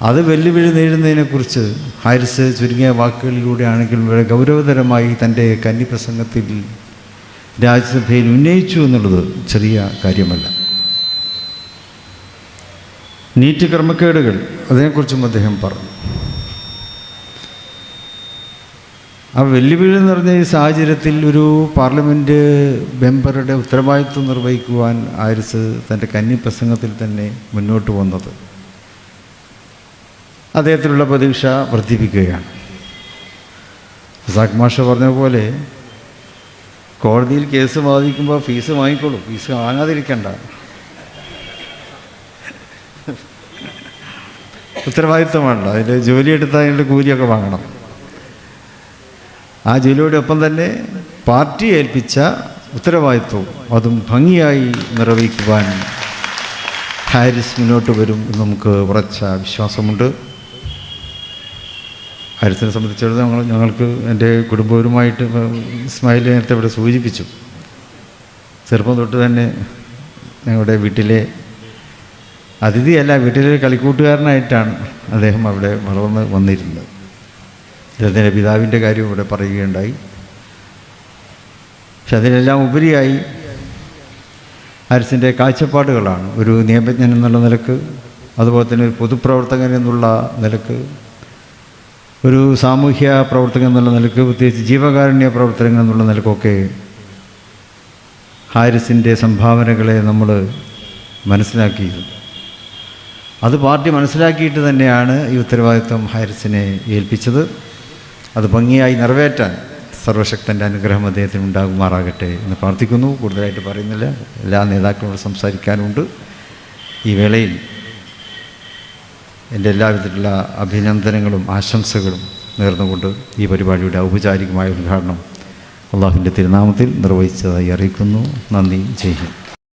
അത് വെല്ലുവിളി നേരിടുന്നതിനെക്കുറിച്ച് ഹാരിസ് ചുരുങ്ങിയ വാക്കുകളിലൂടെ ആണെങ്കിലും വളരെ ഗൗരവതരമായി തൻ്റെ കന്നി പ്രസംഗത്തിൽ രാജ്യസഭയിൽ ഉന്നയിച്ചു എന്നുള്ളത് ചെറിയ കാര്യമല്ല. നീറ്റ് ക്രമക്കേടുകൾ അതിനെക്കുറിച്ചും അദ്ദേഹം പറഞ്ഞു. ആ വെല്ലുവിളി നിറഞ്ഞ ഈ സാഹചര്യത്തിൽ ഒരു പാർലമെൻറ്റ് മെമ്പറുടെ ഉത്തരവാദിത്വം നിർവഹിക്കുവാൻ ഹാരിസ് തൻ്റെ കന്നി പ്രസംഗത്തിൽ തന്നെ മുന്നോട്ട് വന്നത് അദ്ദേഹത്തിലുള്ള പ്രതീക്ഷ വർദ്ധിപ്പിക്കുകയാണ്. റസാഖ് മാഷ പറഞ്ഞ പോലെ കോടതിയിൽ കേസ് വാദിക്കുമ്പോൾ ഫീസ് വാങ്ങിക്കോളൂ, ഫീസ് വാങ്ങാതിരിക്കണ്ട. ഉത്തരവാദിത്വമാണല്ലോ, അതിൽ ജോലിയെടുത്താൽ അതിൻ്റെ കൂലിയൊക്കെ വാങ്ങണം. ആ ജോലിയോടൊപ്പം തന്നെ പാർട്ടി ഏൽപ്പിച്ച ഉത്തരവാദിത്വവും അതും ഭംഗിയായി നിർവഹിക്കുവാൻ ഹാരിസ് മുന്നോട്ട് വരും എന്ന് നമുക്ക് ഉറച്ച വിശ്വാസമുണ്ട്. ഹാരിസിനെ സംബന്ധിച്ചിടത്തോളം ഞങ്ങൾക്ക് എൻ്റെ കുടുംബപരമായിട്ട് ഇസ്മായിൽ നേരത്തെ ഇവിടെ സൂചിപ്പിച്ചു, ചെറുപ്പം തൊട്ട് തന്നെ ഞങ്ങളുടെ വീട്ടിലെ അതിഥിയല്ല, വീട്ടിലെ കളിക്കൂട്ടുകാരനായിട്ടാണ് അദ്ദേഹം അവിടെ വളർന്ന് വന്നിരുന്നത്. അദ്ദേഹത്തിൻ്റെ പിതാവിൻ്റെ കാര്യം ഇവിടെ പറയുകയുണ്ടായി. പക്ഷെ അതിനെല്ലാം ഉപരിയായി ഹാരിസിൻ്റെ കാഴ്ചപ്പാടുകളാണ് ഒരു നിയമജ്ഞൻ എന്നുള്ള നിലക്ക്, അതുപോലെ തന്നെ ഒരു പൊതുപ്രവർത്തകൻ എന്നുള്ള നിലക്ക്, ഒരു സാമൂഹ്യ പ്രവർത്തകൻ എന്നുള്ള നിലക്ക്, പ്രത്യേകിച്ച് ജീവകാരുണ്യ പ്രവർത്തകൻ എന്നുള്ള നിലക്കൊക്കെ ഹാരിസിൻ്റെ സംഭാവനകളെ നമ്മൾ മനസ്സിലാക്കിയിരുന്നു. അത് പാർട്ടി മനസ്സിലാക്കിയിട്ട് തന്നെയാണ് ഈ ഉത്തരവാദിത്വം ഹാരിസിനെ ഏൽപ്പിച്ചത്. അത് ഭംഗിയായി നിറവേറ്റാൻ സർവശക്തൻ്റെ അനുഗ്രഹം അദ്ദേഹത്തിന് ഉണ്ടാകുമാറാകട്ടെ എന്ന് പ്രാർത്ഥിക്കുന്നു. കൂടുതലായിട്ട് പറയുന്നില്ല, എല്ലാ നേതാക്കളോട് സംസാരിക്കാനുണ്ട്. ഈ വേളയിൽ എൻ്റെ എല്ലാവിധത്തിലുള്ള അഭിനന്ദനങ്ങളും ആശംസകളും നേർന്നുകൊണ്ട് ഈ പരിപാടിയുടെ ഔപചാരികമായ ഉദ്ഘാടനം അള്ളാഹുവിൻ്റെ തിരുനാമത്തിൽ നിർവഹിച്ചതായി അറിയിക്കുന്നു. നന്ദി. ജയ് ഹിന്ദ്.